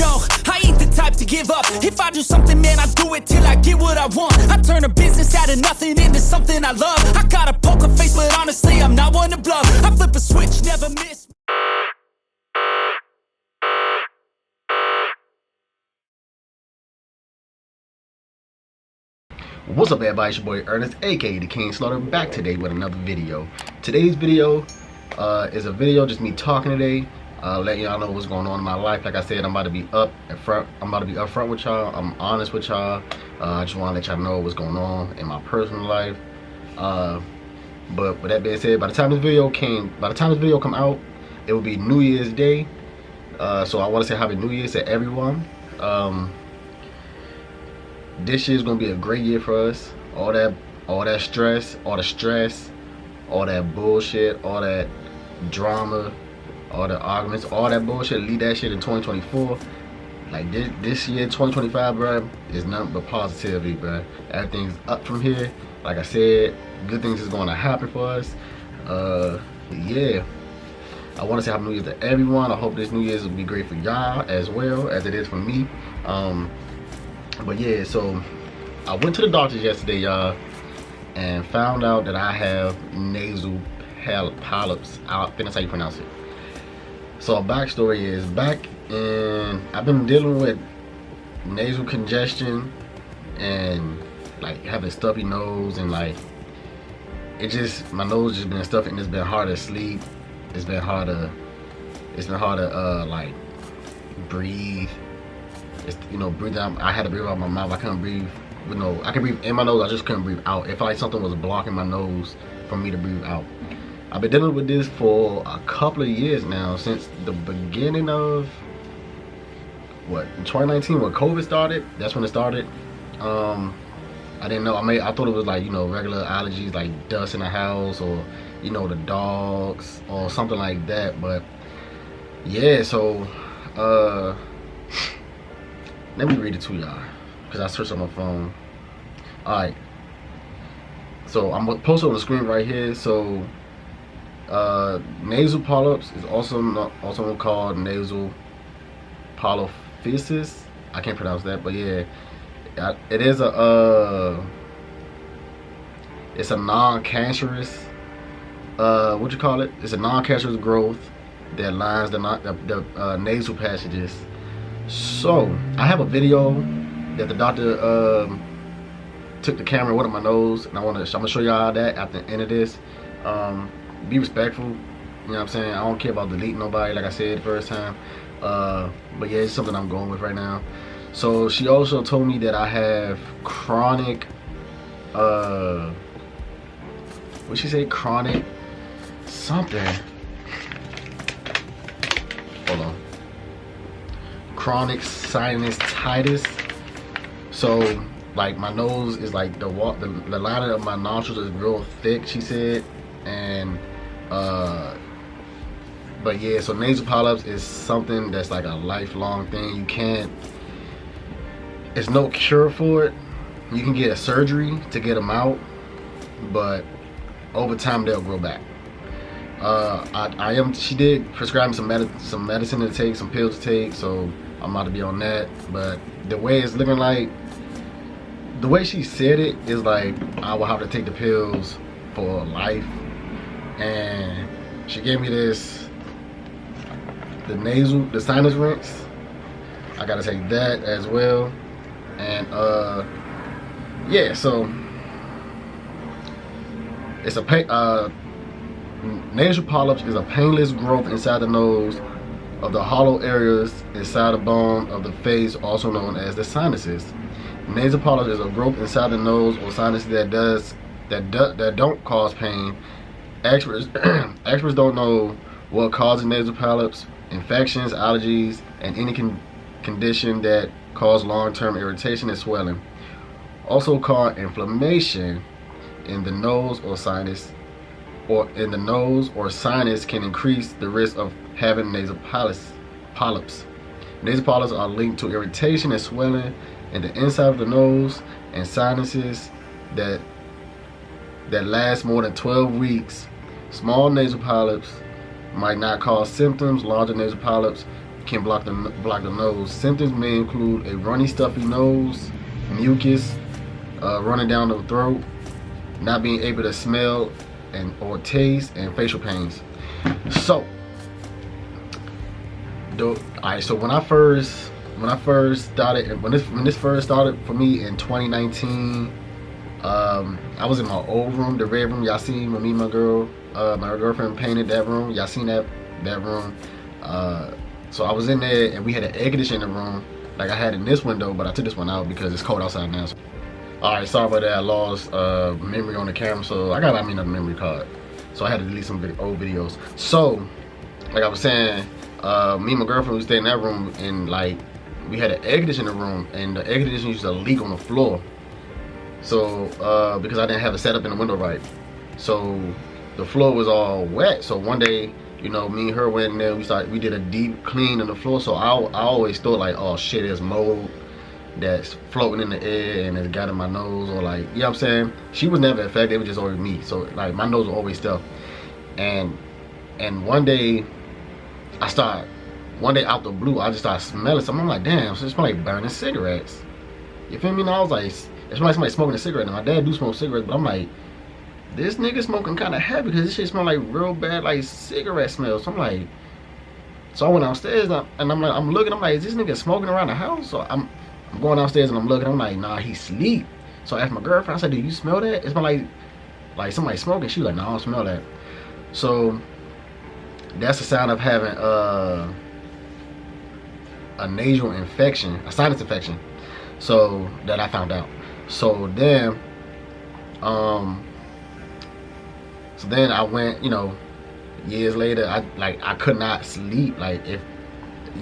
No, I ain't the type to give up. If I do something, man, I do it till I get what I want. I turn a business out of nothing into something I love. I got a poker face, but honestly, I'm not one to bluff. I flip a switch, never miss. What's up, everybody? It's your boy Ernest, aka the King Slaughter, back today with another video. Today's video is a video just me talking today, letting y'all know what's going on in my life. Like I said, I'm about to be upfront with y'all. I'm honest with y'all. I just want to let y'all know what's going on in my personal life. But with that being said, by the time this video come out, it will be New Year's Day. So I want to say Happy New Year's to everyone. This year's gonna be a great year for us. All that stress, all that bullshit, all that drama, all the arguments, all that bullshit, leave that shit in 2024. Like this year, 2025, bro, is nothing but positivity, bro. Everything's up from here. Like I said, good things is gonna happen for us. Yeah. I want to say Happy New Year's to everyone. I hope this New Year's will be great for y'all as well as it is for me. But yeah, so I went to the doctors yesterday, y'all, and found out that I have nasal polyps. I think that's how you pronounce it. So a backstory is, I've been dealing with nasal congestion and like having stuffy nose, and like my nose just been stuffy, and it's been hard to sleep. It's been hard to like breathe. It's, breathe out. I had to breathe out my mouth. I couldn't breathe. I could breathe in my nose. I just couldn't breathe out. It felt like something was blocking my nose for me to breathe out. I've been dealing with this for a couple of years now, since the beginning of in 2019 when COVID started. That's when it started. I didn't know. I thought it was like regular allergies, like dust in the house, or the dogs or something like that. But yeah, so let me read it to y'all, because I searched on my phone. Alright, so I'm gonna post it on the screen right here. So nasal polyps is also called nasal polyphysis. I can't pronounce that, but yeah, it is it's a non-cancerous it's a non-cancerous growth that lines the nasal passages. So I have a video that the doctor took the camera with my nose, and I'm gonna show y'all that at the end of this. Be respectful, you know what I'm saying? I don't care about deleting nobody, like I said the first time. But yeah, it's something I'm going with right now. So she also told me that I have chronic what'd she say? Chronic something. Hold on. Chronic sinusitis. So like my nose is like the lining of my nostrils is real thick, she said. And but yeah, so nasal polyps is something that's like a lifelong thing. There's no cure for it. You can get a surgery to get them out, but over time they'll grow back. She did prescribe me some medicine to take, some pills to take, so I'm about to be on that. But the way it's looking like, the way she said it is like I will have to take the pills for life. And she gave me the sinus rinse. I gotta take that as well. And yeah, so it's nasal polyps is a painless growth inside the nose of the hollow areas inside the bone of the face, also known as the sinuses. Nasal polyps is a growth inside the nose or sinuses that don't cause pain. Experts don't know what causes nasal polyps. Infections, allergies, and any condition that cause long-term irritation and swelling, also called inflammation in the nose or sinus, can increase the risk of having nasal polyps. Nasal polyps are linked to irritation and swelling in the inside of the nose and sinuses that last more than 12 weeks. Small nasal polyps might not cause symptoms. Larger nasal polyps can block the nose. Symptoms may include a runny, stuffy nose, mucus, running down the throat, not being able to smell or taste, and facial pains. So, alright. So when this first started for me in 2019, I was in my old room, the red room. Y'all seen when me and my girlfriend painted that room. Y'all seen that room. So I was in there and we had an air conditioner in the room, like I had in this window, but I took this one out because it's cold outside now. So. Alright, sorry about that. I lost memory on the camera, so I got another memory card. So I had to delete some old videos. So, like I was saying, me and my girlfriend was staying in that room, and like we had an air conditioner in the room, and the air conditioner used to leak on the floor. So because I didn't have it set up in the window right, so the floor was all wet. So one day, you know, me and her went in there. We did a deep clean on the floor. So I always thought like, oh shit, there's mold that's floating in the air and it got in my nose, or like, you know what I'm saying? She was never affected. It was just always me. So like my nose was always stuffed. And one day out the blue, I just started smelling something. I'm like, damn, so it smells like burning cigarettes. You feel me? And I was like, it smells like somebody smoking a cigarette. And my dad do smoke cigarettes, but I'm like, this nigga smoking kind of heavy because this shit smell like real bad, like cigarette smell. So I'm like, so I went downstairs and I'm looking, I'm like, is this nigga smoking around the house? So I'm going downstairs and I'm looking, I'm like, nah, he sleep. So I asked my girlfriend, I said, do you smell that? It smell like somebody smoking. She was like, no, I don't smell that. So that's a sign of having a nasal infection, a sinus infection. So that I found out. So then I went, you know, years later, I could not sleep. Like if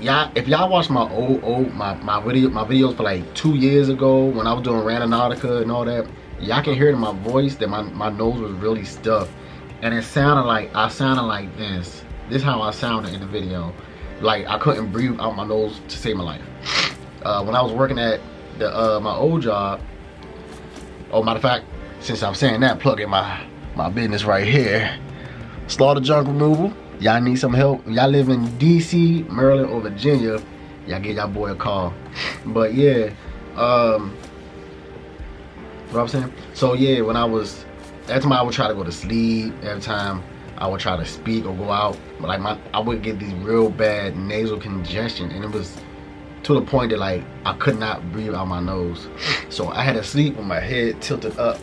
y'all watch my my videos for like 2 years ago when I was doing Randonautica and all that, y'all can hear it in my voice that my nose was really stuffed, and it sounded like I sounded like this. This is how I sounded in the video. Like I couldn't breathe out my nose to save my life. When I was working at my old job. Oh, matter of fact, since I'm saying that, plug in my business right here. Slaughter junk removal. Y'all need some help. Y'all live in DC, Maryland, or Virginia, y'all get y'all boy a call. But yeah, what I'm saying. So yeah, every time I would try to go to sleep, every time I would try to speak or go out, but like I would get these real bad nasal congestion, and it was to the point that like I could not breathe out my nose. So I had to sleep with my head tilted up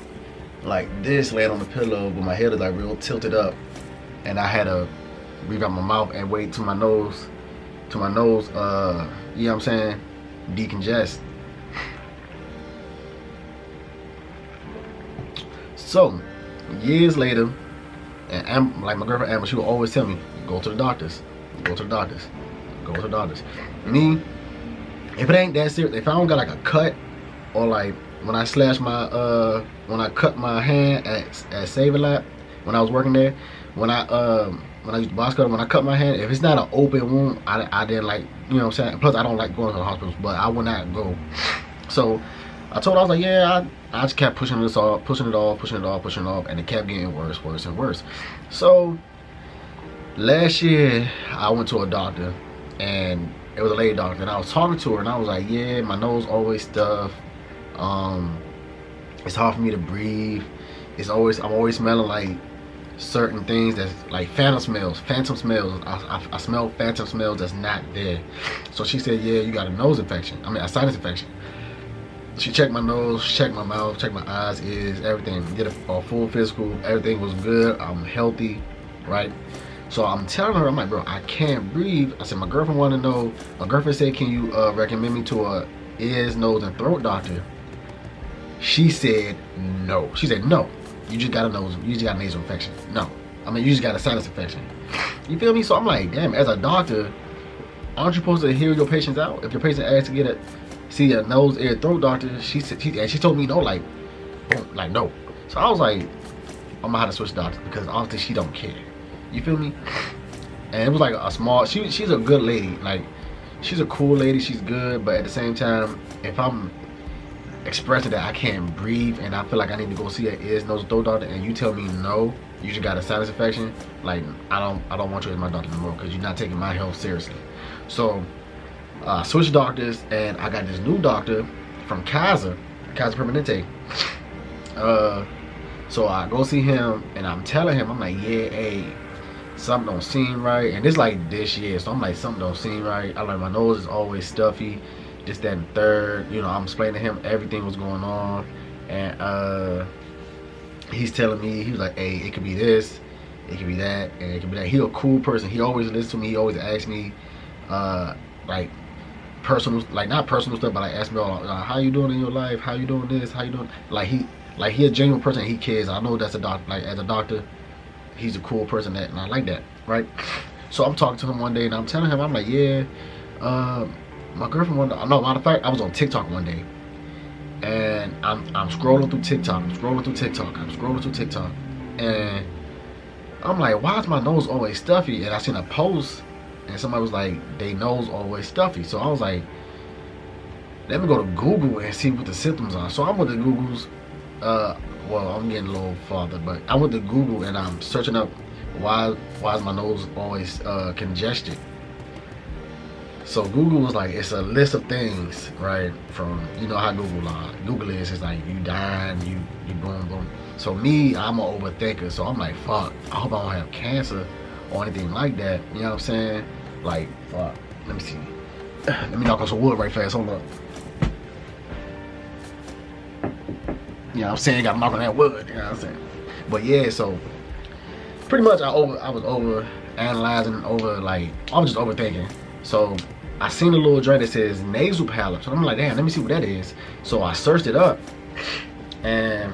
like this, laying on the pillow, but my head is like real tilted up, and I had to breathe out my mouth and wait till my nose, you know what I'm saying, decongest. So years later, and like my girlfriend Amber, she would always tell me, go to the doctors, go to the doctors, go to the doctors. Me, if it ain't that serious, if I don't got like a cut, or like when I slashed my when I cut my hand at Save-A-Lot when I was working there, when I used to box cut, when I cut my hand, if it's not an open wound, I didn't like, you know what I'm saying. Plus I don't like going to the hospitals, but I would not go. So I told her, I was like, yeah, I just kept pushing it off, and it kept getting worse and worse. So last year I went to a doctor, and it was a lady doctor, and I was talking to her, and I was like, yeah, my nose always stuffed. It's hard for me to breathe. I'm always smelling like certain things that's like phantom smells. I smell phantom smells that's not there. So she said, yeah, you got a sinus infection. She checked my nose, checked my mouth, checked my eyes, ears, everything. Did a full physical. Everything was good. I'm healthy, right? So I'm telling her, I'm like, bro, I can't breathe. I said, my girlfriend wanted to know. My girlfriend said, can you recommend me to a ears, nose, and throat doctor? She said no. She said no. You just got a nasal infection. No, I mean you just got a sinus infection. You feel me? So I'm like, damn. As a doctor, aren't you supposed to hear your patients out? If your patient asks to see a nose, ear, throat doctor, she told me no, like, boom, like no. So I was like, I'm gonna have to switch doctors because honestly she don't care. You feel me? And it was like a small. She's a good lady. Like she's a cool lady. She's good, but at the same time, if I'm expressing that I can't breathe and I feel like I need to go see an ears, nose, throat doctor, and you tell me no, you just got a sinus infection, like I don't want you as my doctor anymore because you're not taking my health seriously. So I switched doctors, and I got this new doctor from Kaiser Permanente. So I go see him, and I'm telling him, I'm like, yeah, hey, something don't seem right. And it's like this year, so I'm like, something don't seem right. I like, my nose is always stuffy, this, that, and third. You know, I'm explaining to him everything was going on, and he's telling me, he was like, hey, it could be this, it could be that, and it could be that. He a cool person. He always listens to me. He always asks me, like, personal, like, not personal stuff, but like, ask me all, how you doing in your life? How you doing this? How you doing? Like, he a genuine person. He cares. I know that's a doctor. Like, as a doctor, he's a cool person, that, and I like that, right? So I'm talking to him one day, and I'm telling him, I'm like, yeah, my girlfriend one day, no, matter of fact, I was on TikTok one day, and I'm scrolling through TikTok, and I'm like, why is my nose always stuffy? And I seen a post, and somebody was like, they nose always stuffy. So I was like, let me go to Google and see what the symptoms are. So I went to Google's, well, I'm getting a little farther, but I went to Google, and I'm searching up why is my nose always congested. So Google was like, it's a list of things, right? From, you know how Google is. It's like, you dying, you boom, boom. So me, I'm an overthinker. So I'm like, fuck, I hope I don't have cancer or anything like that. You know what I'm saying? Like, fuck, let me see. Let me knock on some wood right fast, hold up. You know what I'm saying? Gotta knock on that wood, you know what I'm saying? But yeah, so pretty much I was over analyzing, I was just overthinking. So I seen a little joint that says nasal polyps, and I'm like, damn, let me see what that is. So I searched it up, and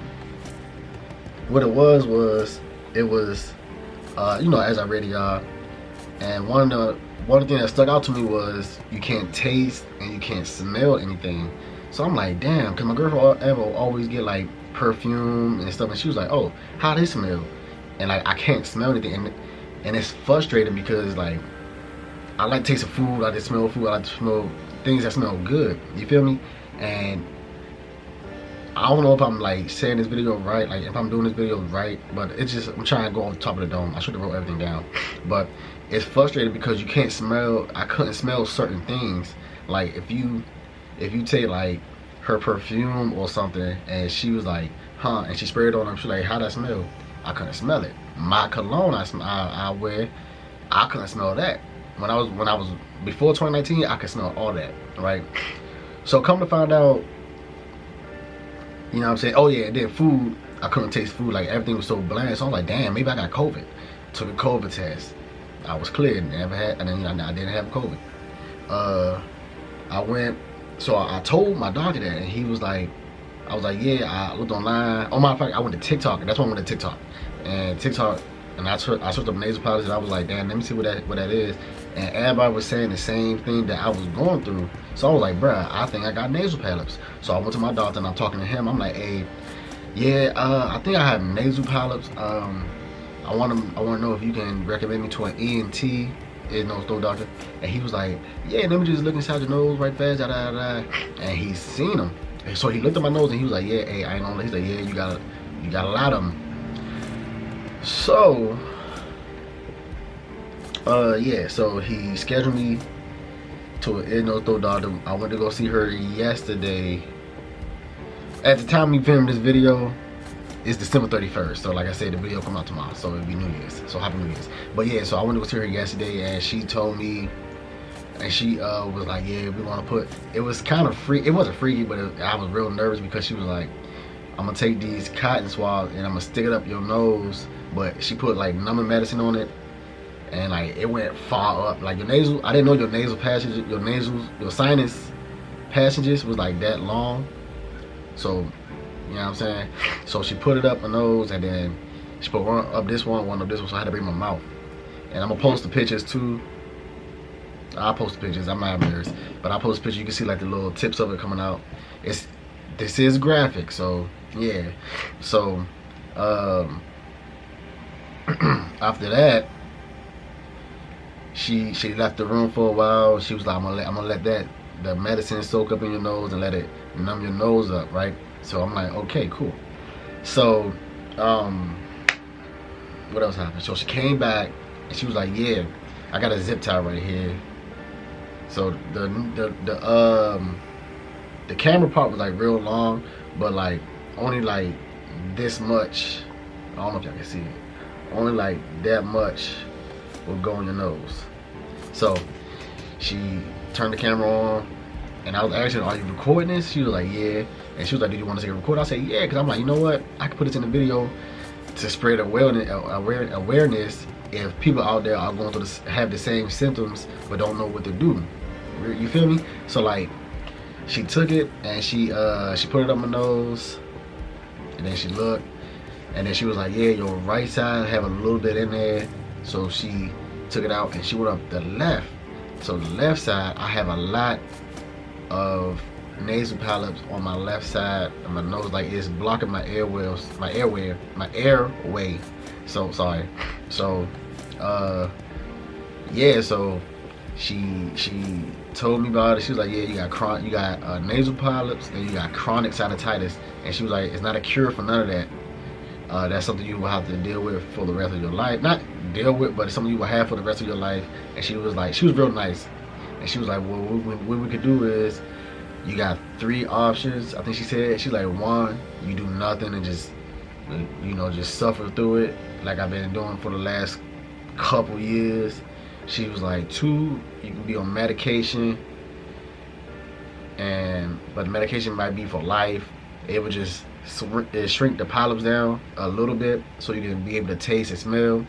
what it was, you know, as I read y'all, and one of the things that stuck out to me was you can't taste and you can't smell anything. So I'm like, damn, cause my girlfriend ever always get like perfume and stuff, and she was like, oh, how they smell? And like, I can't smell anything, and it's frustrating because like, I like tasting food, I like to smell food, I like to smell things that smell good, you feel me? And I don't know if I'm like saying this video right, like if I'm doing this video right, but it's just, I'm trying to go on top of the dome. I should have wrote everything down. But it's frustrating because you can't smell, I couldn't smell certain things. Like if you take like her perfume or something, and she was like, huh, and she sprayed it on her, she was like, how'd that smell? I couldn't smell it. My cologne I wear, I couldn't smell that. When I was before 2019, I could smell all that, right? So come to find out, you know what I'm saying? Oh yeah, and then food, I couldn't taste food, like everything was so bland. So I was like, damn, maybe I got COVID. Took a COVID test. I was cleared, never had, and then I didn't have COVID. I went, so I told my doctor that, and he was like, I was like, yeah, I looked online. Oh, matter of fact, I went to TikTok, and that's when I went to TikTok. And TikTok, and I searched up nasal polyps, and I was like, damn, let me see what that is. And everybody was saying the same thing that I was going through. So I was like, bruh, I think I got nasal polyps. So I went to my doctor, and I'm talking to him. I'm like, hey, yeah, I think I have nasal polyps. I want to know if you can recommend me to an ENT, ear, nose, throat doctor. And he was like, yeah, let me just look inside your nose right fast, da da da. And he's seen them. And so he looked at my nose, and he was like, yeah, hey, I ain't gonna lie. He's like, yeah, you got a lot of them. So yeah, so he scheduled me to an ear, nose, throat doctor. I went to go see her yesterday. At the time we filmed this video, it's December 31st. So like I said, the video come out tomorrow, so it'll be New Year's. So happy New Year's. But yeah, so I went to go see her yesterday, and she told me, and she was like, yeah, we want to put, it was kind of free. It wasn't freaky, but I was real nervous because she was like, I'm gonna take these cotton swabs and I'm gonna stick it up your nose. But she put like numbing medicine on it, and like it went far up, like your nasal. I didn't know your nasal passage, your sinus passages was like that long. So you know what I'm saying. So she put it up my nose, and then she put one up this one up this one. So I had to bring my mouth. And I'm gonna post the pictures too. I'll post the pictures. I'm not embarrassed, but I'll post the picture. You can see like the little tips of it coming out. This is graphic, so yeah. So after that, she left the room for a while. She was like, I'm gonna let the medicine soak up in your nose and let it numb your nose up, right? So I'm like, okay, cool. So what else happened? So she came back, and she was like, yeah, I got a zip tie right here. So the camera part was like real long, but like only like this much. I don't know if y'all can see it. Only like that much will go in your nose. So she turned the camera on, and I was asking, "Are you recording this?" She was like, "Yeah." And she was like, "Did you want to take a record?" I said, "Yeah," because I'm like, you know what? I could put this in the video to spread awareness if people out there are going to have the same symptoms but don't know what to do. You feel me? So like, she took it and she put it up my nose, and then she looked, and then she was like, "Yeah, your right side have a little bit in there." So she took it out and she went up the left. So the left side, I have a lot of nasal polyps on my left side of my nose, like it's blocking my airway. So sorry. So yeah, so she told me about it. She was like, "Yeah, you got nasal polyps and you got chronic sinusitis," and she was like, "It's not a cure for none of that. That's something you will have to deal with for the rest of your life. Not deal with, but it's something you will have for the rest of your life." And she was real nice, and she was like, "Well, what we could do is, you got 3 options." I think she said. She's like, 1, you do nothing and just, you know, just suffer through it like I've been doing for the last couple years. She was like, 2, you can be on medication, but the medication might be for life. It would just shrink the polyps down a little bit so you can be able to taste and smell.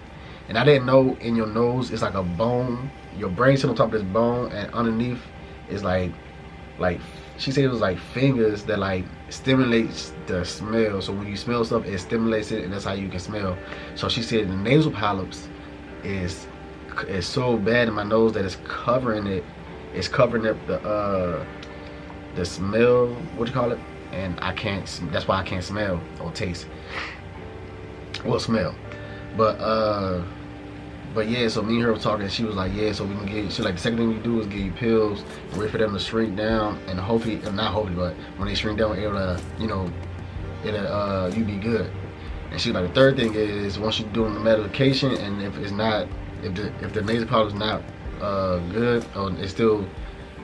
And I didn't know in your nose it's like a bone. Your brain sits on top of this bone, and underneath is like she said it was like fingers that like stimulates the smell. So when you smell stuff, it stimulates it, and that's how you can smell. So she said the nasal polyps is so bad in my nose that it's covering it. It's covering up the smell, what you call it, and I can't. That's why I can't smell or taste. Well, smell, but yeah, so me and her were talking, and she was like, "Yeah, so we can get," she like, "The second thing we do is give you pills, wait for them to shrink down, and hopefully, not hopefully, but when they shrink down, it'll, you know, you be good." And she was like, "The third thing is once you're doing the medication, and if the nasal polyp is not good, or it's still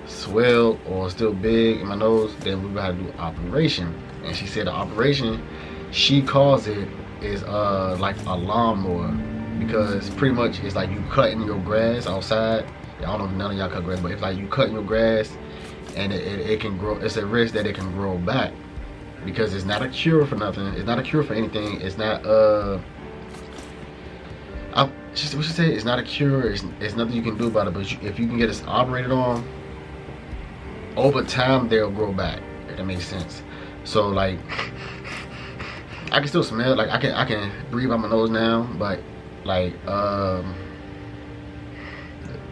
swell or still big in my nose, then we gotta do an operation." And she said the operation, she calls it, is like a lawnmower. Because pretty much it's like you cutting your grass outside. I don't know if none of y'all cut grass, but it's like you cutting your grass, and it can grow. It's a risk that it can grow back, because it's not a cure for nothing. It's not a cure for anything. It's not what she said, it's not a cure. It's nothing you can do about it. But if you can get it operated on, over time they'll grow back. If that makes sense. So like, I can still smell. Like I can breathe out my nose now, but like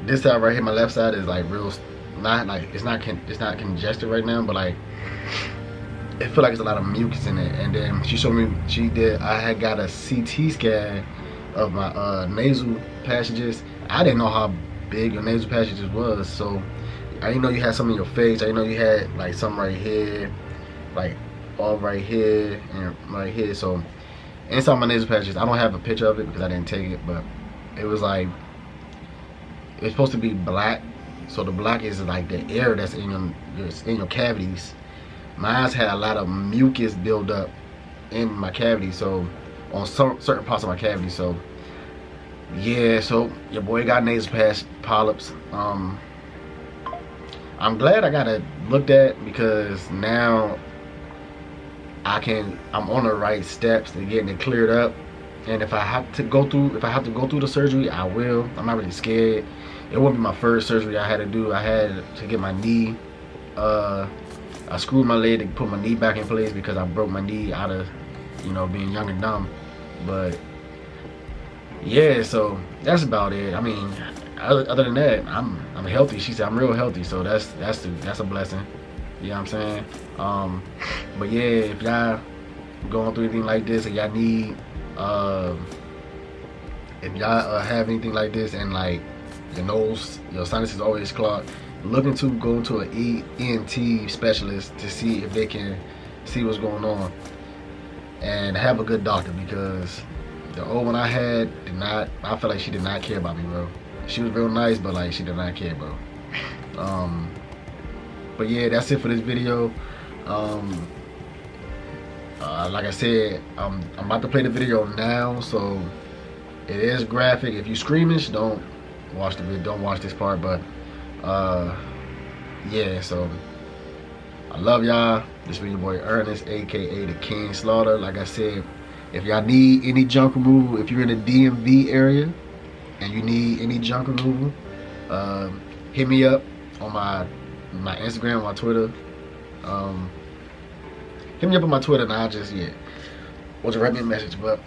this side right here, my left side, is like real, not like it's not congested right now, but like it feel like it's a lot of mucus in it. And then she showed me, I had got a CT scan of my nasal passages. I didn't know how big your nasal passages was, so I didn't know you had some in your face. I didn't know you had like some right here, like all right here and right here. So inside my nasal passages, I don't have a picture of it because I didn't take it, but it was like, it's supposed to be black. So the black is like the air that's in your cavities. My eyes had a lot of mucus build up in my cavity, so on certain parts of my cavity. So yeah, so your boy got nasal polyps. I'm glad I got it looked at, because now I'm on the right steps to getting it cleared up. And if I have to go through the surgery, I will. I'm not really scared. It won't be my first surgery I had to do. I had to get my knee. I screwed my leg to put my knee back in place because I broke my knee out of, you know, being young and dumb. But yeah, so that's about it. I mean, other than that, I'm healthy. She said I'm real healthy, so that's a blessing. You know what I'm saying? But yeah, if y'all going through anything like this, and y'all need, if y'all have anything like this, and like your nose, your sinuses always clogged, looking to go to an ENT specialist to see if they can see what's going on, and have a good doctor, because the old one I had I felt like she did not care about me, bro. She was real nice, but like she did not care, bro. But yeah, that's it for this video. Like I said, I'm about to play the video now, so it is graphic. If you squeamish, don't watch the video. Don't watch this part. But yeah, so I love y'all. This was your boy Ernest, aka the King Slaughter. Like I said, if y'all need any junk removal, if you're in the DMV area and you need any junk removal, hit me up on my Instagram, my Twitter. Hit me up on my Twitter and I'll just, or just write me a message. But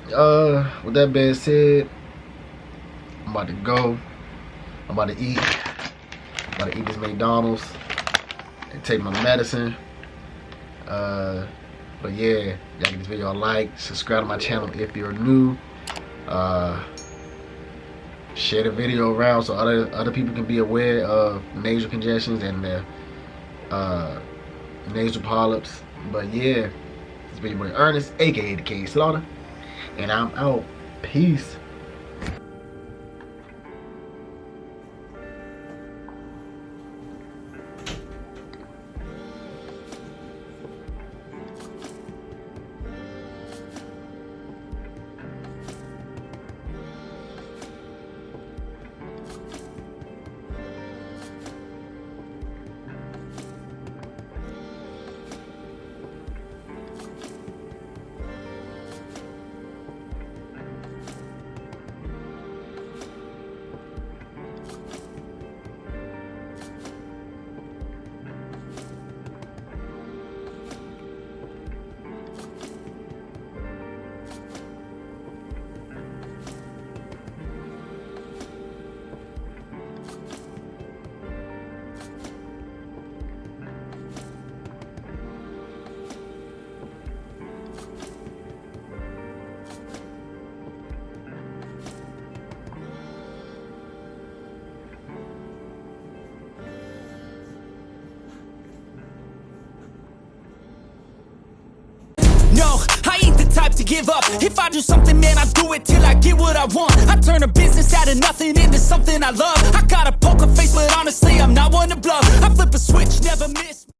with that being said, I'm about to go. I'm about to eat. I'm about to eat this McDonald's and take my medicine. But yeah, y'all give this video a like, subscribe to my channel if you're new. Share the video around so other people can be aware of nasal congestions and the nasal polyps. But yeah, this is your boy Ernest, aka the King Slaughter, and I'm out. Peace. No, I ain't the type to give up. If I do something, man, I do it till I get what I want. I turn a business out of nothing into something I love. I got a poker face, but honestly, I'm not one to bluff. I flip a switch, never miss.